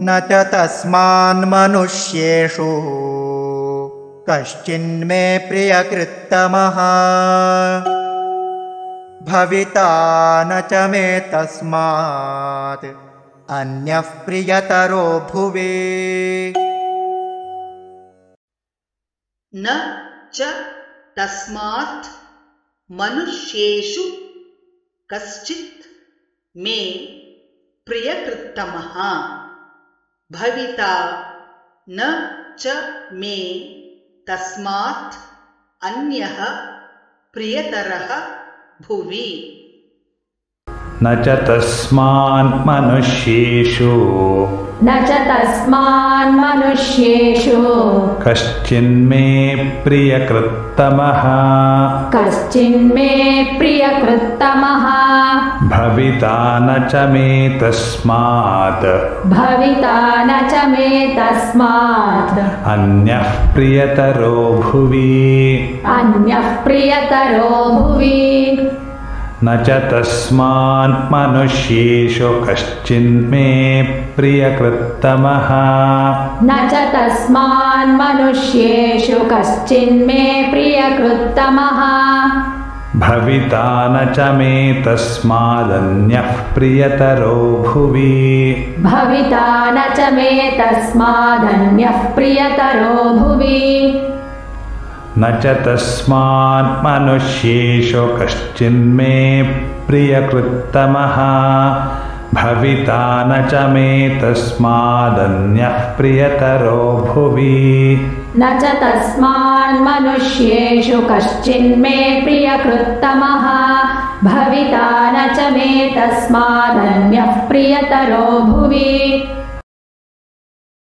न च तस्मान्मनुष्येषु कश्चिन्मे प्रियकृत्तमः भविता न च मे तस्मात् अन्यः प्रियतरो भुवि। न च तस्मात् मनुष्येषु कश्चित् मे प्रियकृत्तमः भविता न च मे तस्मात् अन्यः प्रियतरः भुवि। न च तस्मान्मनुष्येषु कश्चिन्मे प्रियकृत्तमः भविता न च मे तस्मात् अन्यः प्रियतरो भुवि। न च तस्मान्मनुष्येषु कश्चिन्मे प्रियकृत्तमः भविता न च मे तस्मादन्यः प्रियतरो भुवि। न च तस्मान्मनुष्येषु कश्चिन्मे प्रियकृत्तमः भविता न च मे तस्मादन्यः प्रियतरो भुवि। न च तस्मान्मनुष्येषु कश्चिन्मे प्रियकृत्तमः भविता न च मे तस्मादन्यः प्रियतरो भुवि।